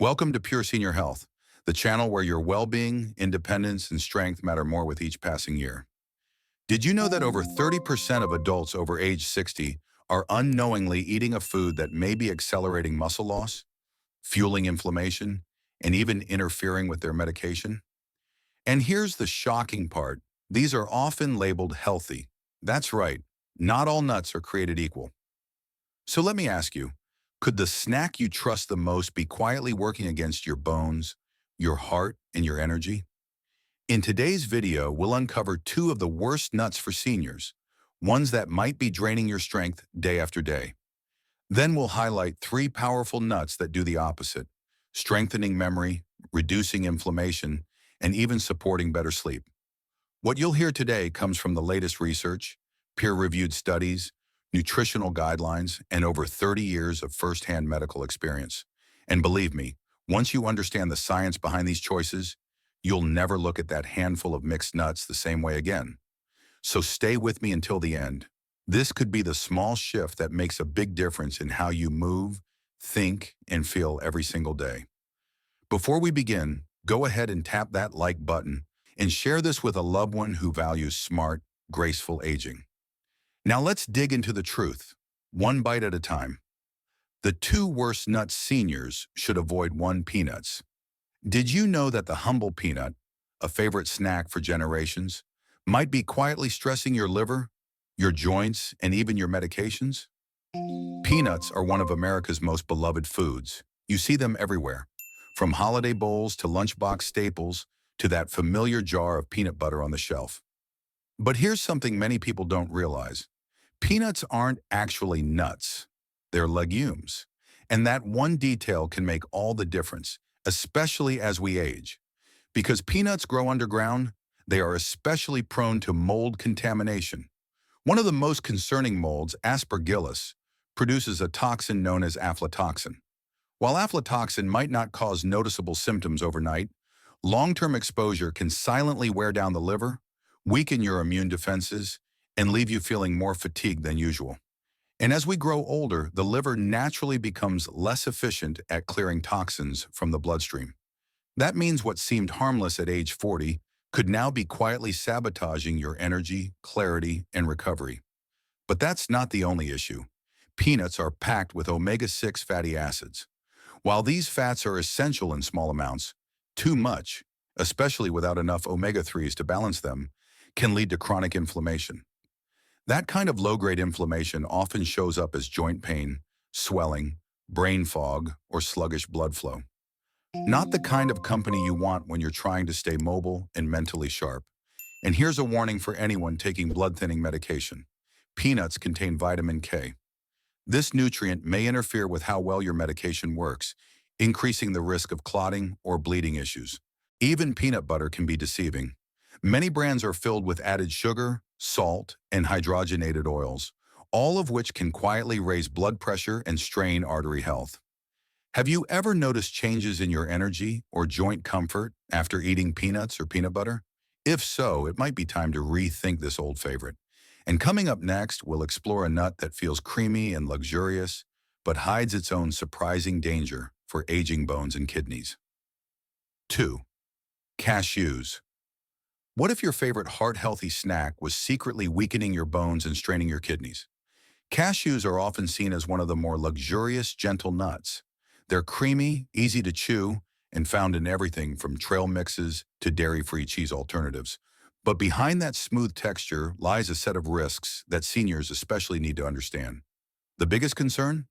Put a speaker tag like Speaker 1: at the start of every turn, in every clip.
Speaker 1: Welcome to Pure Senior Health, the channel where your well-being, independence, and strength matter more with each passing year. Did you know that over 30% of adults over age 60 are unknowingly eating a food that may be accelerating muscle loss, fueling inflammation, and even interfering with their medication? And here's the shocking part. These are often labeled healthy. That's right, not all nuts are created equal. So let me ask you, could the snack you trust the most be quietly working against your bones, your heart, and your energy? In today's video, we'll uncover two of the worst nuts for seniors, ones that might be draining your strength day after day. Then we'll highlight three powerful nuts that do the opposite, strengthening memory, reducing inflammation, and even supporting better sleep. What you'll hear today comes from the latest research, peer-reviewed studies, nutritional guidelines, and over 30 years of firsthand medical experience. And believe me, once you understand the science behind these choices, you'll never look at that handful of mixed nuts the same way again. So stay with me until the end. This could be the small shift that makes a big difference in how you move, think, and feel every single day. Before we begin, go ahead and tap that like button and share this with a loved one who values smart, graceful aging. Now let's dig into the truth, one bite at a time. The two worst nuts seniors should avoid: one, peanuts. Did you know that the humble peanut, a favorite snack for generations, might be quietly stressing your liver, your joints, and even your medications? Peanuts are one of America's most beloved foods. You see them everywhere, from holiday bowls to lunchbox staples to that familiar jar of peanut butter on the shelf. But here's something many people don't realize. Peanuts aren't actually nuts. They're legumes. And that one detail can make all the difference, especially as we age. Because peanuts grow underground, they are especially prone to mold contamination. One of the most concerning molds, Aspergillus, produces a toxin known as aflatoxin. While aflatoxin might not cause noticeable symptoms overnight, long-term exposure can silently wear down the liver, weaken your immune defenses, and leave you feeling more fatigued than usual. And as we grow older, the liver naturally becomes less efficient at clearing toxins from the bloodstream. That means what seemed harmless at age 40 could now be quietly sabotaging your energy, clarity, and recovery. But that's not the only issue. Peanuts are packed with omega-6 fatty acids. While these fats are essential in small amounts, too much, especially without enough omega-3s to balance them, can lead to chronic inflammation. That kind of low-grade inflammation often shows up as joint pain, swelling, brain fog, or sluggish blood flow. Not the kind of company you want when you're trying to stay mobile and mentally sharp. And here's a warning for anyone taking blood-thinning medication. Peanuts contain vitamin K. This nutrient may interfere with how well your medication works, increasing the risk of clotting or bleeding issues. Even peanut butter can be deceiving. Many brands are filled with added sugar, salt, and hydrogenated oils, all of which can quietly raise blood pressure and strain artery health. Have you ever noticed changes in your energy or joint comfort after eating peanuts or peanut butter? If so, it might be time to rethink this old favorite. And coming up next, we'll explore a nut that feels creamy and luxurious, but hides its own surprising danger for aging bones and kidneys. 2. Cashews. What if your favorite heart-healthy snack was secretly weakening your bones and straining your kidneys? Cashews are often seen as one of the more luxurious, gentle nuts. They're creamy, easy to chew, and found in everything from trail mixes to dairy-free cheese alternatives. But behind that smooth texture lies a set of risks that seniors especially need to understand. The biggest concern?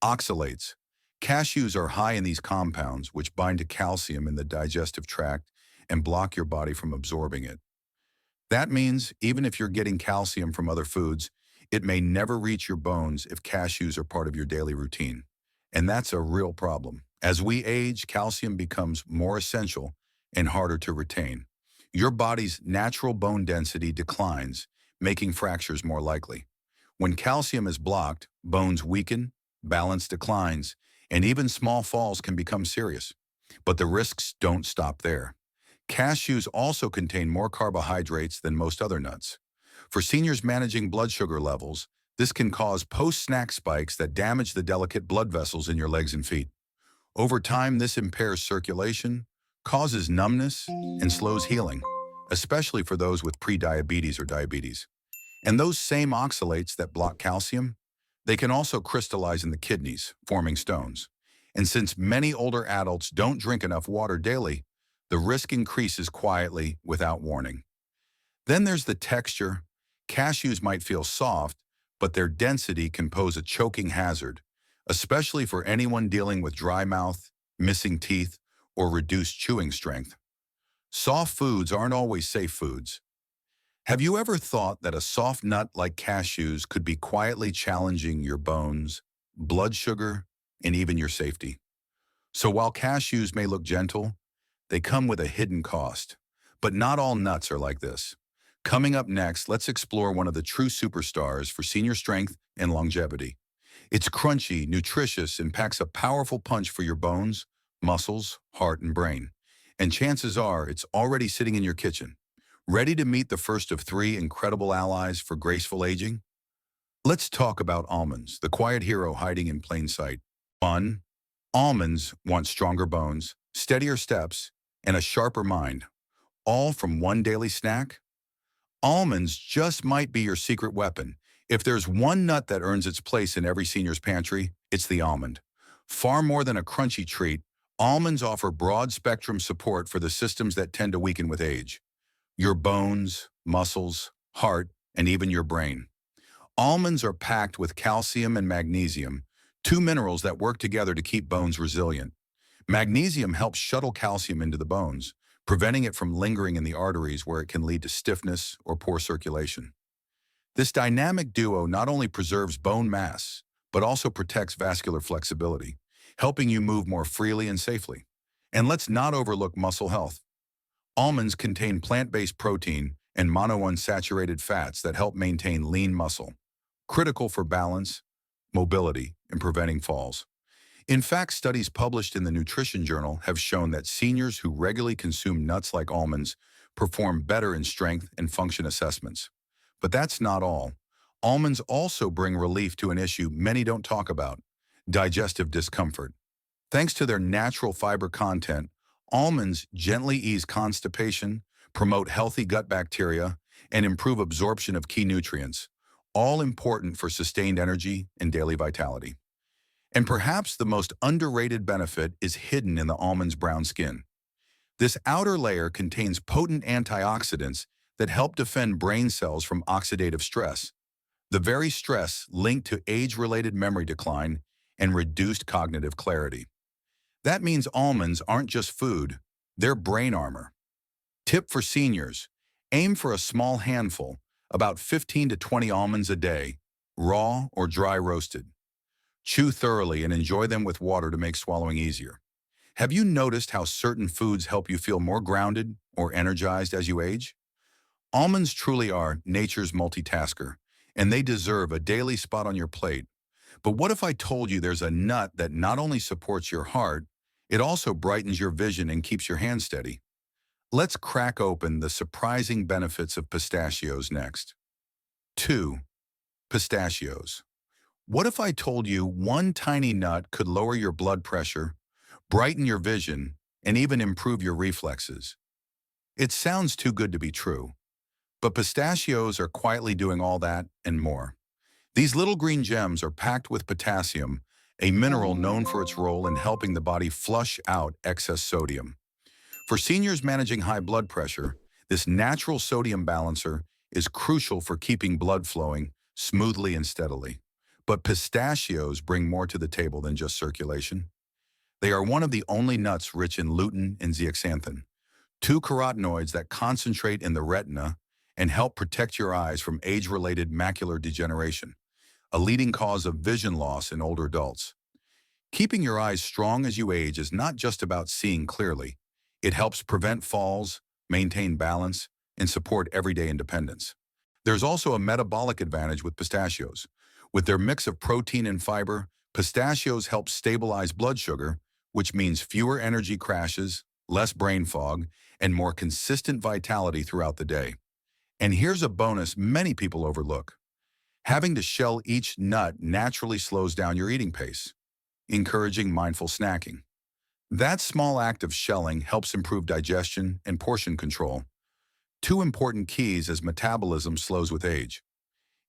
Speaker 1: Oxalates. Cashews are high in these compounds, which bind to calcium in the digestive tract and block your body from absorbing it. That means even if you're getting calcium from other foods, it may never reach your bones if cashews are part of your daily routine. And that's a real problem. As we age, calcium becomes more essential and harder to retain. Your body's natural bone density declines, making fractures more likely. When calcium is blocked, bones weaken, balance declines, and even small falls can become serious. But the risks don't stop there. Cashews also contain more carbohydrates than most other nuts. For seniors managing blood sugar levels, this can cause post-snack spikes that damage the delicate blood vessels in your legs and feet. Over time, this impairs circulation, causes numbness, and slows healing, especially for those with prediabetes or diabetes. And those same oxalates that block calcium, they can also crystallize in the kidneys, forming stones. And since many older adults don't drink enough water daily, the risk increases quietly without warning. Then there's the texture. Cashews might feel soft, but their density can pose a choking hazard, especially for anyone dealing with dry mouth, missing teeth, or reduced chewing strength. Soft foods aren't always safe foods. Have you ever thought that a soft nut like cashews could be quietly challenging your bones, blood sugar, and even your safety? So while cashews may look gentle, they come with a hidden cost. But not all nuts are like this. Coming up next, let's explore one of the true superstars for senior strength and longevity. It's crunchy, nutritious, and packs a powerful punch for your bones, muscles, heart, and brain. And chances are it's already sitting in your kitchen. Ready to meet the first of three incredible allies for graceful aging? Let's talk about almonds, the quiet hero hiding in plain sight. 1. Almonds want stronger bones, steadier steps, and a sharper mind, all from one daily snack? Almonds just might be your secret weapon. If there's one nut that earns its place in every senior's pantry, it's the almond. Far more than a crunchy treat, almonds offer broad-spectrum support for the systems that tend to weaken with age. Your bones, muscles, heart, and even your brain. Almonds are packed with calcium and magnesium, two minerals that work together to keep bones resilient. Magnesium helps shuttle calcium into the bones, preventing it from lingering in the arteries where it can lead to stiffness or poor circulation. This dynamic duo not only preserves bone mass, but also protects vascular flexibility, helping you move more freely and safely. And let's not overlook muscle health. Almonds contain plant-based protein and monounsaturated fats that help maintain lean muscle, critical for balance, mobility, and preventing falls. In fact, studies published in the Nutrition Journal have shown that seniors who regularly consume nuts like almonds perform better in strength and function assessments. But that's not all. Almonds also bring relief to an issue many don't talk about: digestive discomfort. Thanks to their natural fiber content, almonds gently ease constipation, promote healthy gut bacteria, and improve absorption of key nutrients, all important for sustained energy and daily vitality. And perhaps the most underrated benefit is hidden in the almond's brown skin. This outer layer contains potent antioxidants that help defend brain cells from oxidative stress, the very stress linked to age-related memory decline and reduced cognitive clarity. That means almonds aren't just food, they're brain armor. Tip for seniors: aim for a small handful, about 15 to 20 almonds a day, raw or dry roasted. Chew thoroughly and enjoy them with water to make swallowing easier. Have you noticed how certain foods help you feel more grounded or energized as you age? Almonds truly are nature's multitasker, and they deserve a daily spot on your plate. But what if I told you there's a nut that not only supports your heart, it also brightens your vision and keeps your hand steady? Let's crack open the surprising benefits of pistachios next. 2. Pistachios. What if I told you one tiny nut could lower your blood pressure, brighten your vision, and even improve your reflexes? It sounds too good to be true, but pistachios are quietly doing all that and more. These little green gems are packed with potassium, a mineral known for its role in helping the body flush out excess sodium. For seniors managing high blood pressure, this natural sodium balancer is crucial for keeping blood flowing smoothly and steadily. But pistachios bring more to the table than just circulation. They are one of the only nuts rich in lutein and zeaxanthin, two carotenoids that concentrate in the retina and help protect your eyes from age-related macular degeneration, a leading cause of vision loss in older adults. Keeping your eyes strong as you age is not just about seeing clearly. It helps prevent falls, maintain balance, and support everyday independence. There's also a metabolic advantage with pistachios. With their mix of protein and fiber, pistachios help stabilize blood sugar, which means fewer energy crashes, less brain fog, and more consistent vitality throughout the day. And here's a bonus many people overlook: having to shell each nut naturally slows down your eating pace, encouraging mindful snacking. That small act of shelling helps improve digestion and portion control, two important keys as metabolism slows with age.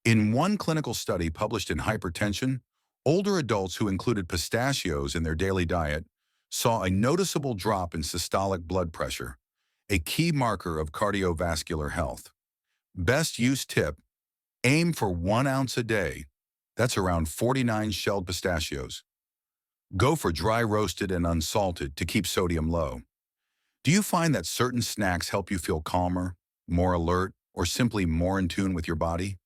Speaker 1: In one clinical study published in Hypertension, older adults who included pistachios in their daily diet saw a noticeable drop in systolic blood pressure, a key marker of cardiovascular health. Best use tip: aim for 1 ounce a day. That's around 49 shelled pistachios. Go for dry roasted and unsalted to keep sodium low. Do you find that certain snacks help you feel calmer, more alert, or simply more in tune with your body?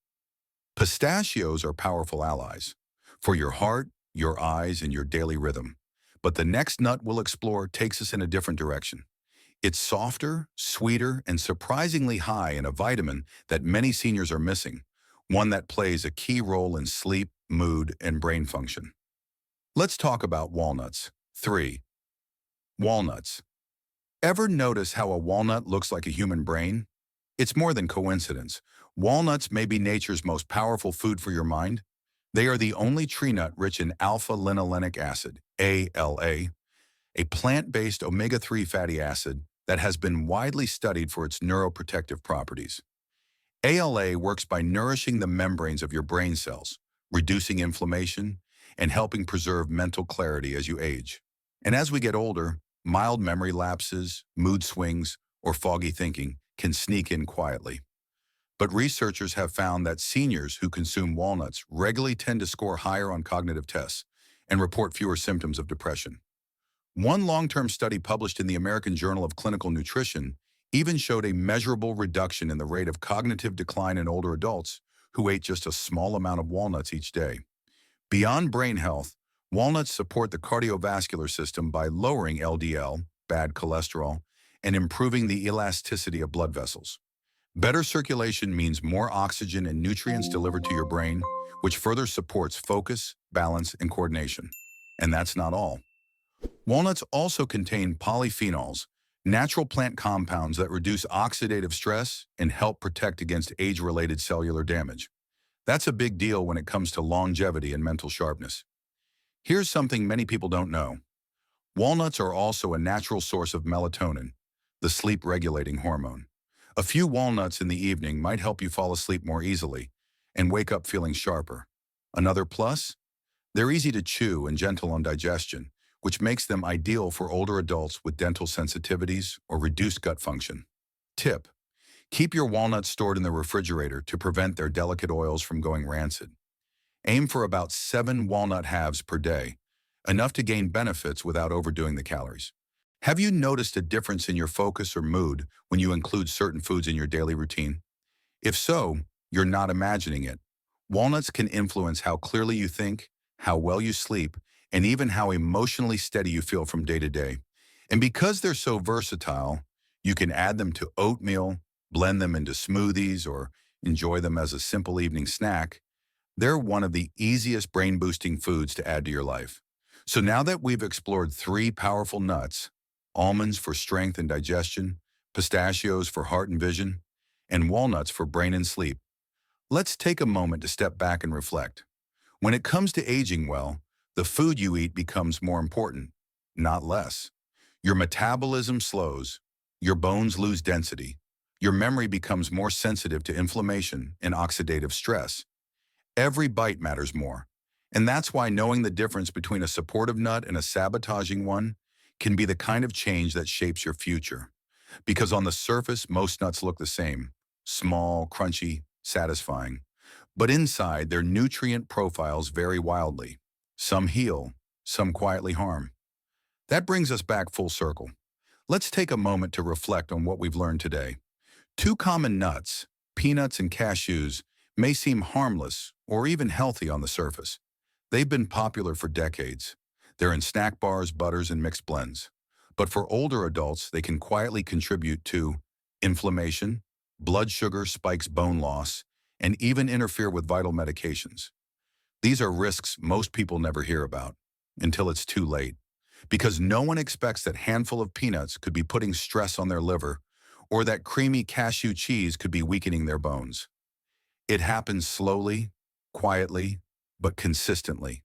Speaker 1: Pistachios are powerful allies for your heart, your eyes, and your daily rhythm. But the next nut we'll explore takes us in a different direction. It's softer, sweeter, and surprisingly high in a vitamin that many seniors are missing, one that plays a key role in sleep, mood, and brain function. Let's talk about walnuts. 3. Walnuts. Ever notice how a walnut looks like a human brain? It's more than coincidence. Walnuts may be nature's most powerful food for your mind. They are the only tree nut rich in alpha-linolenic acid, ALA, a plant-based omega-3 fatty acid that has been widely studied for its neuroprotective properties. ALA works by nourishing the membranes of your brain cells, reducing inflammation, and helping preserve mental clarity as you age. And as we get older, mild memory lapses, mood swings, or foggy thinking can sneak in quietly. But researchers have found that seniors who consume walnuts regularly tend to score higher on cognitive tests and report fewer symptoms of depression. One long-term study published in the American Journal of Clinical Nutrition even showed a measurable reduction in the rate of cognitive decline in older adults who ate just a small amount of walnuts each day. Beyond brain health, walnuts support the cardiovascular system by lowering LDL, bad cholesterol, and improving the elasticity of blood vessels. Better circulation means more oxygen and nutrients delivered to your brain, which further supports focus, balance, and coordination. And that's not all. Walnuts also contain polyphenols, natural plant compounds that reduce oxidative stress and help protect against age-related cellular damage. That's a big deal when it comes to longevity and mental sharpness. Here's something many people don't know. Walnuts are also a natural source of melatonin, the sleep-regulating hormone. A few walnuts in the evening might help you fall asleep more easily and wake up feeling sharper. Another plus? They're easy to chew and gentle on digestion, which makes them ideal for older adults with dental sensitivities or reduced gut function. Tip: keep your walnuts stored in the refrigerator to prevent their delicate oils from going rancid. Aim for about 7 walnut halves per day, enough to gain benefits without overdoing the calories. Have you noticed a difference in your focus or mood when you include certain foods in your daily routine? If so, you're not imagining it. Walnuts can influence how clearly you think, how well you sleep, and even how emotionally steady you feel from day to day. And because they're so versatile, you can add them to oatmeal, blend them into smoothies, or enjoy them as a simple evening snack. They're one of the easiest brain-boosting foods to add to your life. So now that we've explored 3 powerful nuts, almonds for strength and digestion, pistachios for heart and vision, and walnuts for brain and sleep, let's take a moment to step back and reflect. When it comes to aging well, the food you eat becomes more important, not less. Your metabolism slows, your bones lose density, your memory becomes more sensitive to inflammation and oxidative stress. Every bite matters more. And that's why knowing the difference between a supportive nut and a sabotaging one can be the kind of change that shapes your future. Because on the surface, most nuts look the same: small, crunchy, satisfying. But inside, their nutrient profiles vary wildly. Some heal, some quietly harm. That brings us back full circle. Let's take a moment to reflect on what we've learned today. 2 common nuts, peanuts and cashews, may seem harmless or even healthy on the surface. They've been popular for decades. They're in snack bars, butters, and mixed blends. But for older adults, they can quietly contribute to inflammation, blood sugar spikes, bone loss, and even interfere with vital medications. These are risks most people never hear about until it's too late, because no one expects that handful of peanuts could be putting stress on their liver or that creamy cashew cheese could be weakening their bones. It happens slowly, quietly, but consistently.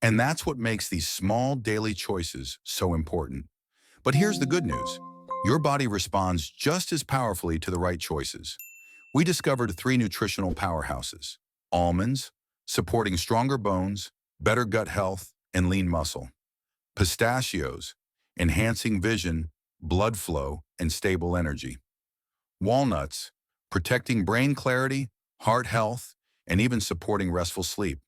Speaker 1: And that's what makes these small daily choices so important. But here's the good news. Your body responds just as powerfully to the right choices. We discovered three nutritional powerhouses: almonds, supporting stronger bones, better gut health, and lean muscle; pistachios, enhancing vision, blood flow, and stable energy; walnuts, protecting brain clarity, heart health, and even supporting restful sleep.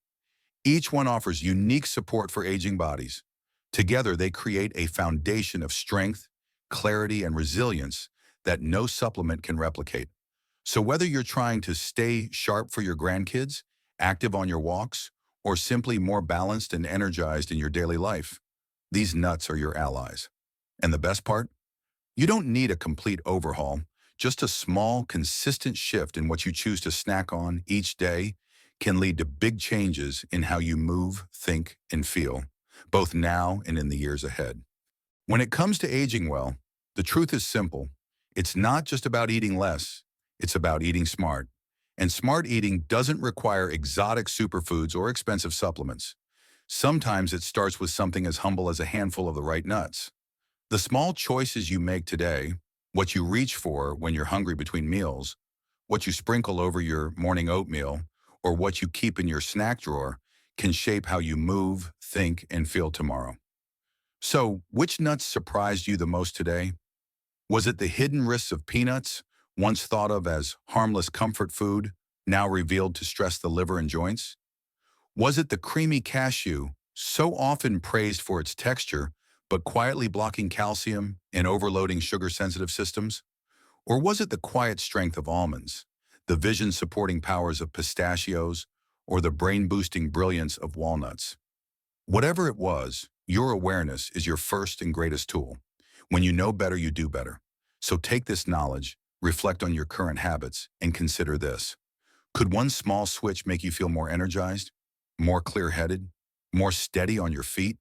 Speaker 1: Each one offers unique support for aging bodies. Together, they create a foundation of strength, clarity, and resilience that no supplement can replicate. So whether you're trying to stay sharp for your grandkids, active on your walks, or simply more balanced and energized in your daily life, these nuts are your allies. And the best part? You don't need a complete overhaul. Just a small, consistent shift in what you choose to snack on each day can lead to big changes in how you move, think, and feel, both now and in the years ahead. When it comes to aging well, the truth is simple. It's not just about eating less, it's about eating smart. And smart eating doesn't require exotic superfoods or expensive supplements. Sometimes it starts with something as humble as a handful of the right nuts. The small choices you make today, what you reach for when you're hungry between meals, what you sprinkle over your morning oatmeal, or what you keep in your snack drawer, can shape how you move, think, and feel tomorrow. So, which nuts surprised you the most today? Was it the hidden risks of peanuts, once thought of as harmless comfort food, now revealed to stress the liver and joints? Was it the creamy cashew, so often praised for its texture, but quietly blocking calcium and overloading sugar-sensitive systems? Or was it the quiet strength of almonds, the vision-supporting powers of pistachios, or the brain-boosting brilliance of walnuts? Whatever it was, your awareness is your first and greatest tool. When you know better, you do better. So take this knowledge, reflect on your current habits, and consider this. Could one small switch make you feel more energized, more clear-headed, more steady on your feet?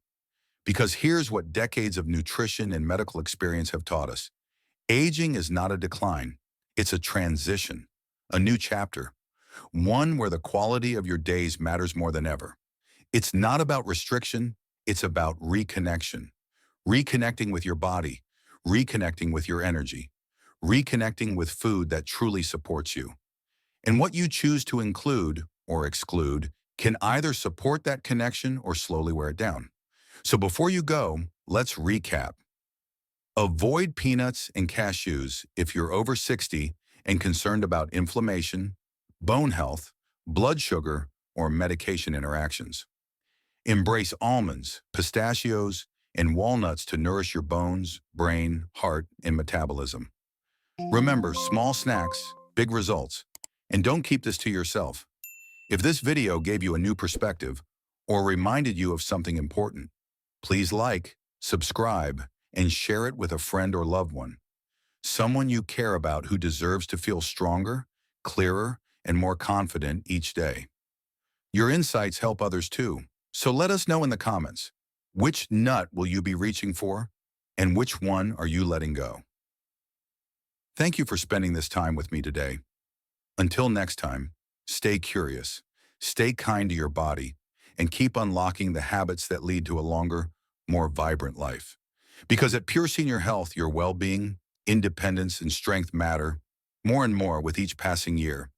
Speaker 1: Because here's what decades of nutrition and medical experience have taught us. Aging is not a decline. It's a transition, a new chapter, one where the quality of your days matters more than ever. It's not about restriction, it's about reconnection. Reconnecting with your body, reconnecting with your energy, reconnecting with food that truly supports you. And what you choose to include or exclude can either support that connection or slowly wear it down. So before you go, let's recap. Avoid peanuts and cashews if you're over 60 and concerned about inflammation, bone health, blood sugar, or medication interactions. Embrace almonds, pistachios, and walnuts to nourish your bones, brain, heart, and metabolism. Remember, small snacks, big results. And don't keep this to yourself. If this video gave you a new perspective or reminded you of something important, please like, subscribe, and share it with a friend or loved one. Someone you care about who deserves to feel stronger, clearer, and more confident each day. Your insights help others too, so let us know in the comments. Which nut will you be reaching for, and which one are you letting go? Thank you for spending this time with me today. Until next time, stay curious, stay kind to your body, and keep unlocking the habits that lead to a longer, more vibrant life. Because at Pure Senior Health, your well-being, independence, and strength matter more and more with each passing year.